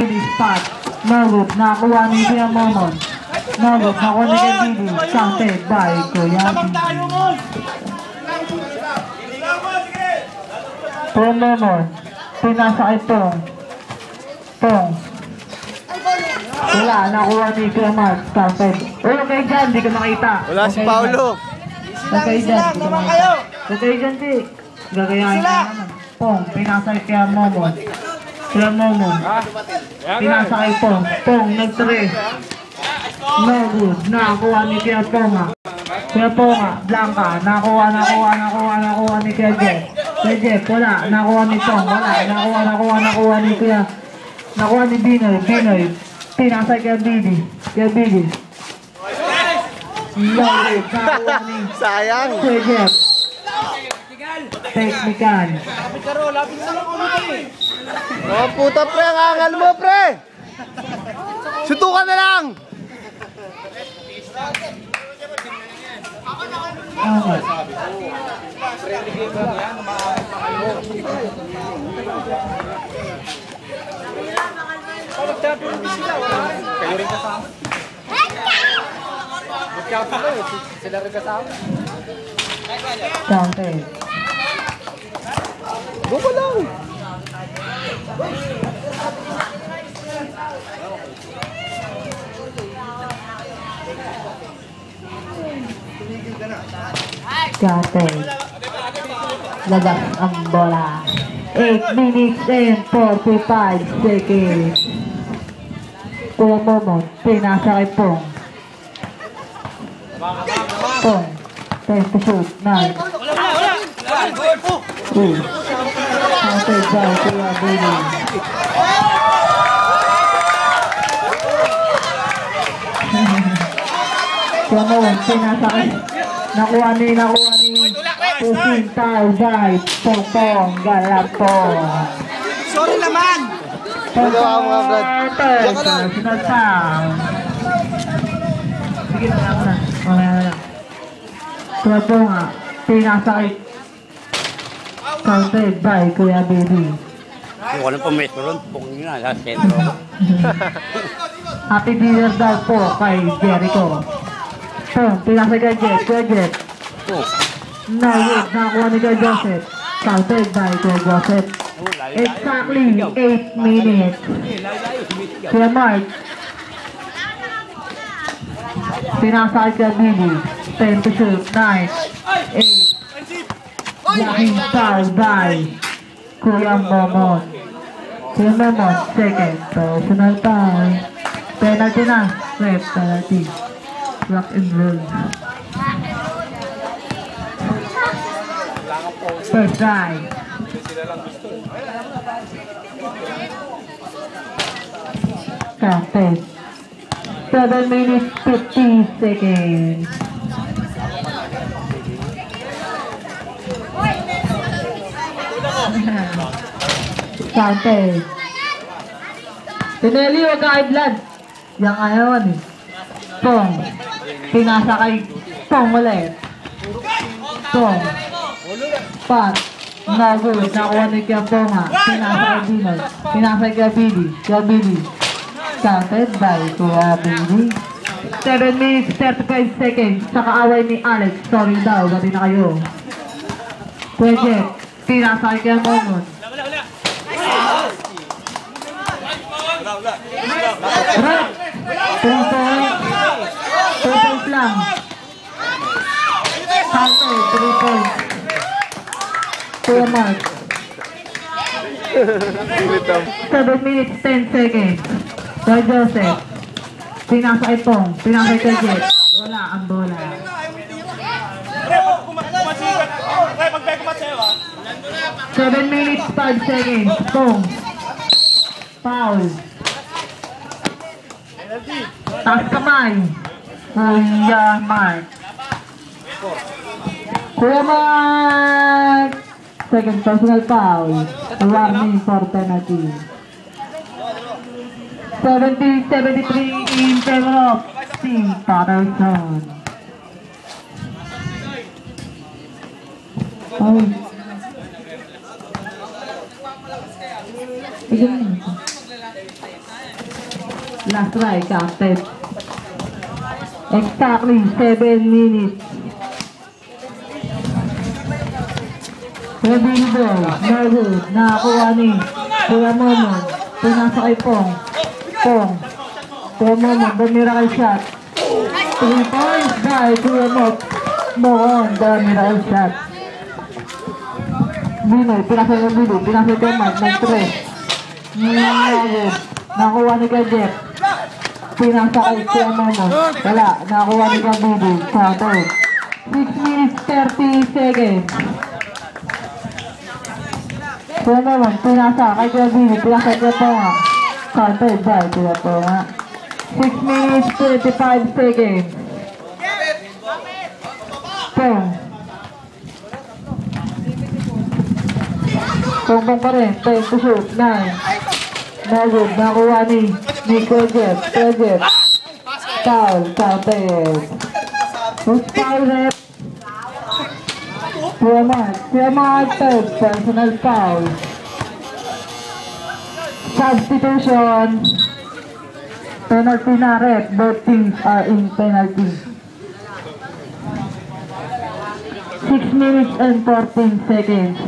Billy spot. No good. Nakakuha ni Kuya Momon. No good. Nakakuha ni Kuya Billy. Counted by Kuya Billy. Kuya Momon. Pinasa kay Pong. Pong. Wala. Nakuha ni Kuya Mark. Counted. Uy, okay dyan. Di ka makita. Wala si Paolo. Okay dyan. Okay dyan, di. Gagayahin ka naman. Pong. Pinasa kay Kuya Momon. Kuya Momon. Pinasa kay Pong. Pong. Nag-3. No good. Nakakuha ni Kuya Ponga. Kuya Ponga. Blanca. Nakuha ni Kuya Jeff. Kuya Jeff. Wala. Nakuha ni Pong. Wala. Nakuha ni Kuya. Nakuha ni Binoy. Binoy. Pinasa kay Billy. Kuya Billy. No good. Nakuha ni Sayang. Kuya Jeff. Technical. Oh, puta pre, ang angal mo pre. Sutukan na lang. Okay. Kayo rin kasama. Sila rin kasama. Counted. Go pa lang. Counted. Labas ang bola. 8 minutes and 45 seconds. Kuya Momon. Pinasa kay Pong. Pong. Time to shoot. 9. Counted by Kuya Billy. Kuya Momon. Pinasa kay. Nakuha ni Pusing tao by Pong Galapong. Sorry naman! Personal foul. Sige na ako na. Mamaya na lang. Kuya Ponga. Pinasa kay. Counted by Kuya Billy. Kung walang pumesto ron, pong yun na, sa sentro. Happy dinner daw po kay Jericho. Pong, pinasa kay Jet. Kuya Jet. No, wait. Nakakuha ni Kuya Joseph. Counted by Kuya Joseph. Exactly 8 minutes. Kuya Mark. Pinasa kay Kuya Billy. 10 to shoot. 9. 8. Blocking foul by Kuya Momon. Kuya Momon, second. Personal foul. Penalty na. Ref, penalty. Rock and roll. First try. Counted. 7 minutes 50 seconds. Counted. Pineli, huwag ka kay Vlad. Yang ayawan eh. Pong. Pinasa kay Pong ulit. Pong. Pat. No good. Nakuha ni Kuya Ponga. Pinasa kay Binoy. Pinasa kay Billy. Kuya Billy. Counted by Kuya Billy. 7 minutes 35 seconds. Sa kaaway ni Alex. Sorry daw. Gati na kayo. Kuya Jeff. Pinasa kay Kuya Momon. Right. 2 points. 2 points lang. Counted. 3 points. Kuya Mark. 7 minutes 10 seconds. Kuya Joseph. Pinasa kay Pong. Pinasa kay Jet. Wala ang bola. 7 minutes 5 seconds. Pong. Foul. Taas kamay. Kuya Mark. Kuya Mark. Second personal foul. Warning for penalty. 70-73 in favor of Team Patterson. Oh. Tignan mo. Last try, counted. Exactly 7 minutes. Ready to go. No good. Nakakuha ni Kuya Momon. Pinasa kay Pong. Pong. Kuya Momon, the miracle shot. 3 points by Kuya Momon, the miracle shot. Binoy, pinasa yung Binoy. Pinasa yung Mark, nag-3. Nakuha ni Kuya Jeff. Pinasa kay Kuya Momon. Wala, nakuha ni Kuya Binoy. Counter. 6 minutes 30 seconds. Kuya naman, pinasa kay Kuya Bini, pinasa kay Ponga. Counted by Kuya Ponga. 6 minutes, 35 seconds. Pong. Pong pa rin, 10 to shoot, 9. No good, nakuha ni Kuya Jeff. Kuya Jeff. Foul, counted. Who's foul rep? Kuya Mark, third, personal foul. Substitution. Penalty na rep. Both teams are in penalty. 6 minutes and 14 seconds.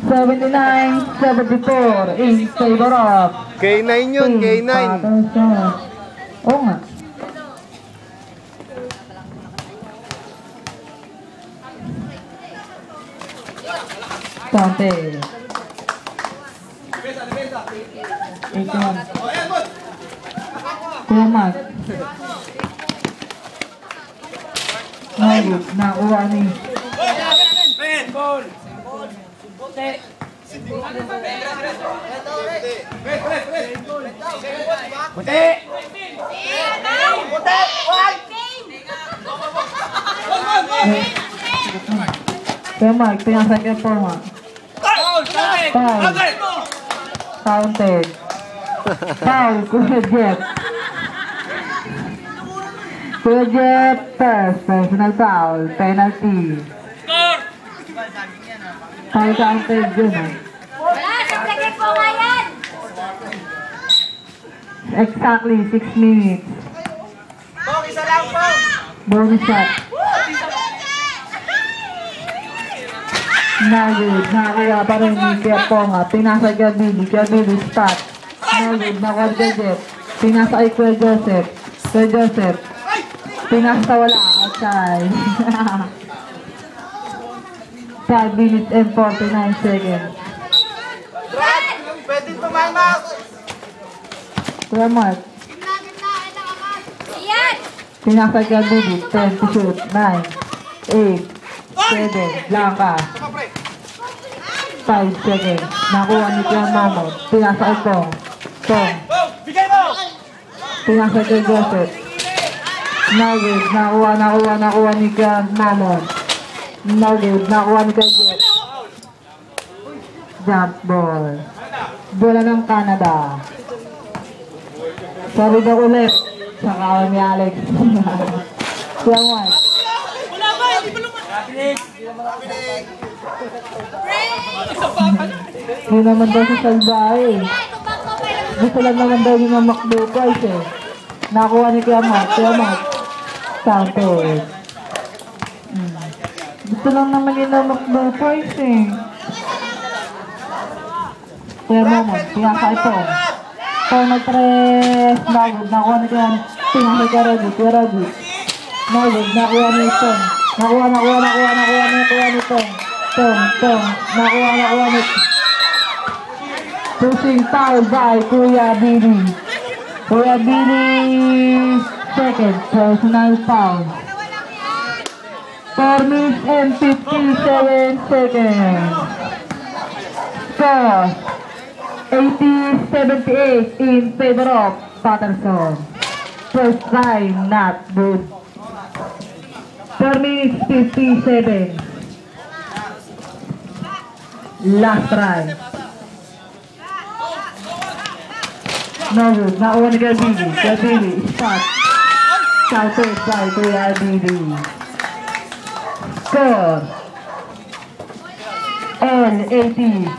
$79-74 in favor of K9 yun, K9. Oo nga. Sante. Ito. Kuya Mark. Ngayon, nakuha ni. Kuya Mark, pinasa kay Forma. Foul. Counted. Foul, Kuya Jeff. Kuya Jeff, first, personal foul, penalty. Foul counted yun, ha? Wala, sa plagay po nga yan! Exactly 6 minutes. Isa lang po. Bonus shot. Nagud, nakakuha pa rin ni Kuya Ponga. Pinasa kay Billy, Kuya Billy spot. Nagud, nakuha kay Jeff. Pinasa kay Kuya Joseph. Kuya Joseph. Pinasa wala, outside. 5 minutes and 49 seconds. Brad, pwede tumalmak. Kuya Mark. Ayan! Pinasa kay Billy, 10 to shoot. 9, 8, 7, Blanca. 5 seconds. Nakuha ni Kuya Momo. Pinasa kay Pong. Pong. Bigay mo! Pinasa kay Joseph. Nugget. Nakuha ni Kuya Momo. Nugget. Nakuha ni Kuya Jeff. Jump ball. Bola ng Canada. Sorry daw ulit. Sa kawan ni Alex. Kuya Mark. Hindi naman daw sa salbahe. Gusto lang naman daw yung mamakdo guys eh. Nakuha ni Kuya Mark. Kuya Mark. Counter. Gusto lang naman yung mamakdo guys eh. Kuya Mark. Pinasa ito. Pong nag-press. Nagod. Nakuha ni Kuya. Pinasa kay Reggie. Kuya Reggie. Nagod. Nakuha ni Pong. Nakuha ni Pong. Pong. Nakuha ni pushing foul by Kuya Billy. Kuya Billy, second personal foul. 4 minutes and 57 seconds. Score 80-78 in favor of Patterson. First try, not good. 4 minutes 57. Last try. No good. Nakuha ni Kuya Billy. Kuya Billy, shot. Shouted by Kuya Billy. Score L80.